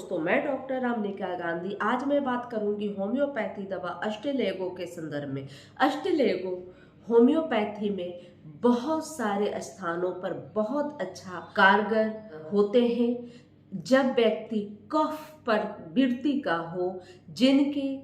दोस्तों, मैं डॉक्टर रामनिका गांधी। आज मैं बात करूंगी होम्योपैथी दवा अष्टलेगो के संदर्भ में। अष्टलेगो होम्योपैथी में बहुत सारे स्थानों पर बहुत अच्छा कारगर होते हैं। जब व्यक्ति कफ पर विरति का हो, जिनके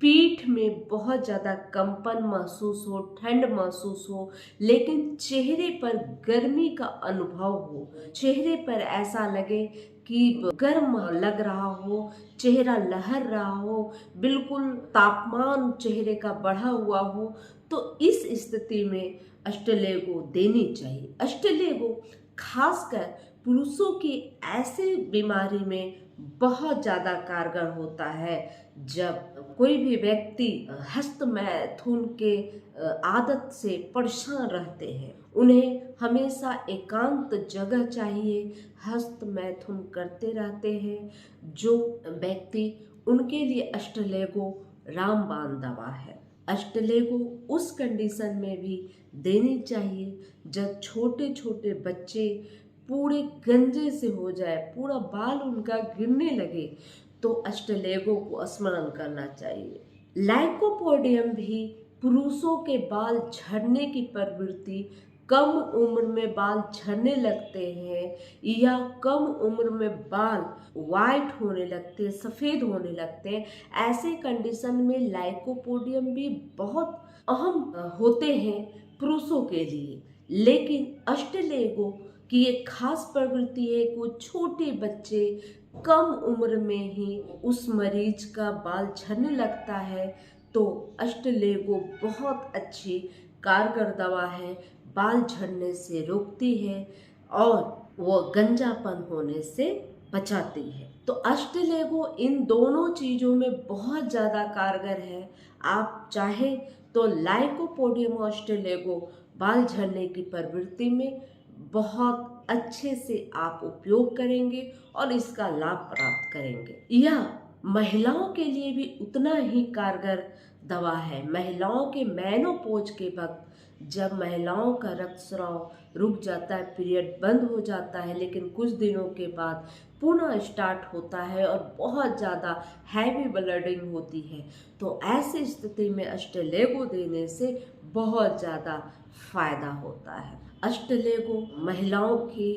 पीठ में बहुत ज़्यादा कंपन महसूस हो, ठंड महसूस हो, लेकिन चेहरे पर गर्मी का अनुभव हो, चेहरे पर ऐसा लगे कि गर्म लग रहा हो, चेहरा लहर रहा हो, बिल्कुल तापमान चेहरे का बढ़ा हुआ हो, तो इस स्थिति में अष्टलेगो देनी चाहिए। अष्टलेगो खासकर पुरुषों की ऐसे बीमारी में बहुत ज़्यादा कारगर होता है। जब कोई भी व्यक्ति हस्त मैथुन के आदत से परेशान रहते हैं, उन्हें हमेशा एकांत जगह चाहिए, हस्त मैथुन करते रहते हैं जो व्यक्ति, उनके लिए अष्टलेगो रामबाण दवा है। अष्टलेगो उस कंडीशन में भी देनी चाहिए जब छोटे छोटे बच्चे पूरे गंजे से हो जाए, पूरा बाल उनका गिरने लगे, तो अष्टलेगो को स्मरण करना चाहिए। लाइकोपोडियम भी पुरुषों के बाल झड़ने की प्रवृत्ति, कम उम्र में बाल झड़ने लगते हैं या कम उम्र में बाल वाइट होने लगते हैं, सफ़ेद होने लगते हैं, ऐसे कंडीशन में लाइकोपोडियम भी बहुत अहम होते हैं पुरुषों के लिए। लेकिन अष्टलेगो की एक खास प्रवृत्ति है कि वो छोटे बच्चे कम उम्र में ही उस मरीज का बाल झड़ने लगता है, तो अष्टलेगो बहुत अच्छी कारगर दवा है, बाल झड़ने से रोकती है और वो गंजापन होने से बचाती है। तो अष्टलेगो इन दोनों चीज़ों में बहुत ज़्यादा कारगर है। आप चाहे तो लाइकोपोडियम और अष्टलेगो बाल झड़ने की प्रवृत्ति में बहुत अच्छे से आप उपयोग करेंगे और इसका लाभ प्राप्त करेंगे। यह महिलाओं के लिए भी उतना ही कारगर दवा है। महिलाओं के मेनोपॉज के वक्त, जब महिलाओं का रक्तस्राव रुक जाता है, पीरियड बंद हो जाता है, लेकिन कुछ दिनों के बाद पुनः स्टार्ट होता है और बहुत ज़्यादा हैवी ब्लीडिंग होती है, तो ऐसी स्थिति में अष्टलेगो देने से बहुत ज़्यादा फायदा होता है। अष्टलेगो महिलाओं की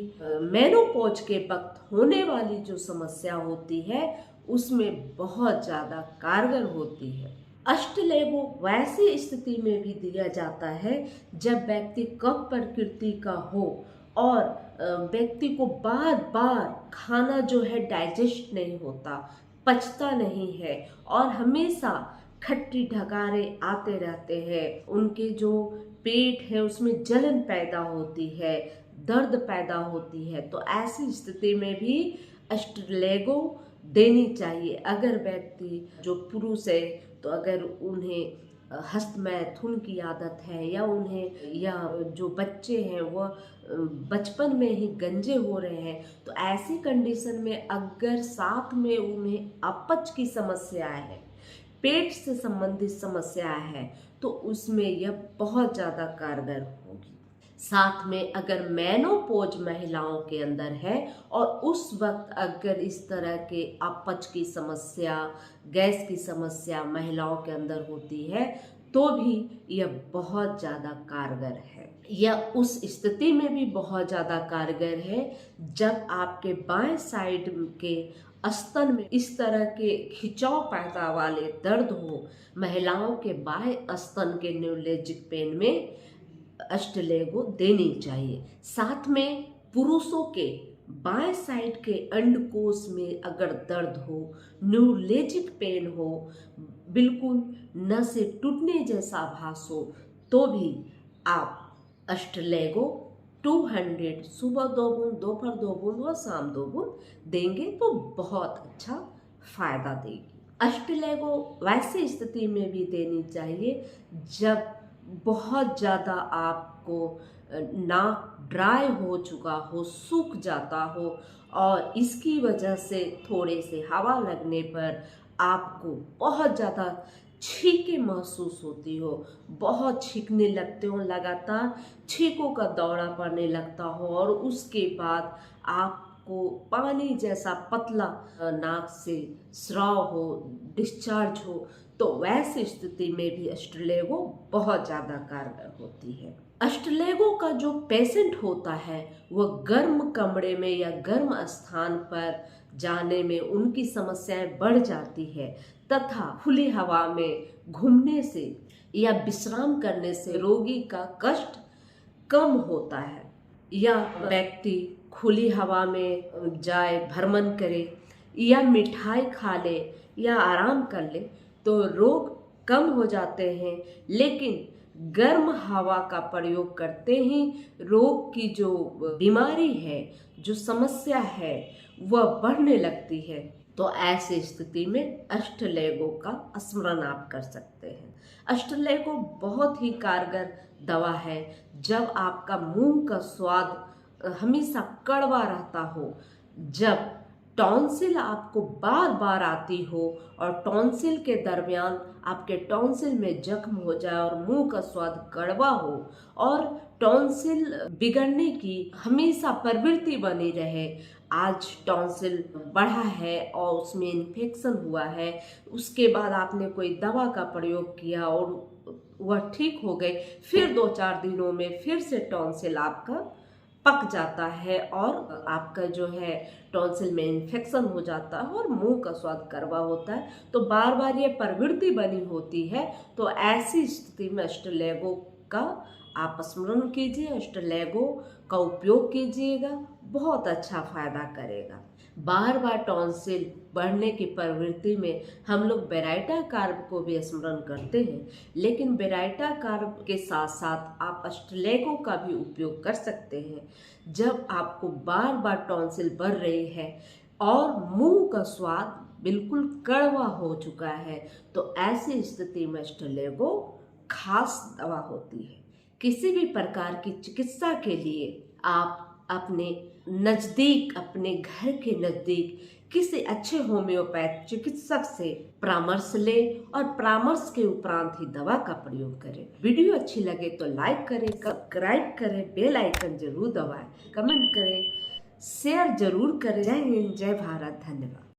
मेनोपॉज के वक्त होने वाली जो समस्या होती है, उसमें बहुत ज़्यादा कारगर होती है। अष्टलेगो वैसी स्थिति में भी दिया जाता है जब व्यक्ति कफ प्रकृति का हो और व्यक्ति को बार बार खाना जो है डाइजेस्ट नहीं होता, पचता नहीं है और हमेशा खट्टी ढगारे आते रहते हैं, उनके जो पेट है उसमें जलन पैदा होती है, दर्द पैदा होती है, तो ऐसी स्थिति में भी अष्टलेगो देनी चाहिए। अगर व्यक्ति जो पुरुष है, तो अगर उन्हें हस्तमैथुन की आदत है या उन्हें, या जो बच्चे हैं वह बचपन में ही गंजे हो रहे हैं, तो ऐसी कंडीशन में अगर साथ में उन्हें अपच की समस्या है, पेट से संबंधित समस्या है, तो उसमें यह बहुत ज़्यादा कारगर होगी। साथ में अगर मेनोपॉज महिलाओं के अंदर है और उस वक्त अगर इस तरह के अपच की समस्या, गैस की समस्या महिलाओं के अंदर होती है, तो भी यह बहुत ज़्यादा कारगर है। यह उस स्थिति में भी बहुत ज़्यादा कारगर है जब आपके बाएं साइड के स्तन में इस तरह के खिंचाव पैदा वाले दर्द हो। महिलाओं के बाएं स्तन के न्यूरोलॉजिक पेन में अष्टलेगो देनी चाहिए। साथ में पुरुषों के बाएं साइड के अंडकोश में अगर दर्द हो, न्यूरोलॉजिक पेन हो, बिल्कुल नसें टूटने जैसा आभास हो, तो भी आप अष्टलेगो 200 सुबह 2 बूंद, दोपहर 2 बूंद व शाम 2 बूंद देंगे तो बहुत अच्छा फायदा देगी। अष्टलेगो वैसी स्थिति में भी देनी चाहिए जब बहुत ज़्यादा आपको नाक ड्राई हो चुका हो, सूख जाता हो और इसकी वजह से थोड़े से हवा लगने पर आपको बहुत ज़्यादा छींकें महसूस होती हो, बहुत छींकने लगते हो, लगातार छींकों का दौरा पड़ने लगता हो और उसके बाद आप आपको पानी जैसा पतला नाक से स्राव हो, डिस्चार्ज हो, तो वैसी स्थिति में भी अष्टलेगो बहुत ज़्यादा कारगर होती है। अष्टलेगो का जो पेशेंट होता है वह गर्म कमरे में या गर्म स्थान पर जाने में उनकी समस्याएं बढ़ जाती है तथा खुली हवा में घूमने से या विश्राम करने से रोगी का कष्ट कम होता है। या व्यक्ति खुली हवा में जाए, भ्रमण करे या मिठाई खा ले या आराम कर ले तो रोग कम हो जाते हैं, लेकिन गर्म हवा का प्रयोग करते ही रोग की जो बीमारी है, जो समस्या है, वह बढ़ने लगती है। तो ऐसी स्थिति में अष्टलेगो का स्मरण आप कर सकते हैं। अष्टलेगो बहुत ही कारगर दवा है। जब आपका मुंह का स्वाद हमेशा कड़वा रहता हो, जब टॉन्सिल आपको बार बार आती हो और टॉन्सिल के दरमियान आपके टॉन्सिल में जख्म हो जाए और मुंह का स्वाद कड़वा हो और टॉन्सिल बिगड़ने की हमेशा प्रवृत्ति बनी रहे, आज टॉन्सिल बढ़ा है और उसमें इन्फेक्शन हुआ है, उसके बाद आपने कोई दवा का प्रयोग किया और वह ठीक हो गई, फिर 2-4 दिनों में फिर से टॉन्सिल आपका पक जाता है और आपका जो है टॉन्सिल में इन्फेक्शन हो जाता है और मुंह का स्वाद कड़वा होता है, तो बार बार ये प्रवृत्ति बनी होती है। तो ऐसी स्थिति में अष्टलेगो का आप स्मरण कीजिए, अष्टलेगो का उपयोग कीजिएगा, बहुत अच्छा फायदा करेगा। बार बार टॉन्सिल बढ़ने की प्रवृत्ति में हम लोग बेराइटा कार्ब को भी स्मरण करते हैं, लेकिन बेराइटा कार्ब के साथ साथ आप अष्टलेगो का भी उपयोग कर सकते हैं। जब आपको बार बार टॉन्सिल बढ़ रही है और मुंह का स्वाद बिल्कुल कड़वा हो चुका है, तो ऐसी स्थिति में अष्टलेगो खास दवा होती है। किसी भी प्रकार की चिकित्सा के लिए आप अपने नज़दीक, अपने घर के नज़दीक किसी अच्छे होम्योपैथ चिकित्सक से परामर्श लें और परामर्श के उपरांत ही दवा का प्रयोग करें। वीडियो अच्छी लगे तो लाइक करें, सब्सक्राइब करें, बेल आइकन जरूर दबाएं, कमेंट करें, शेयर जरूर करें। जय हिंद, जय भारत, धन्यवाद।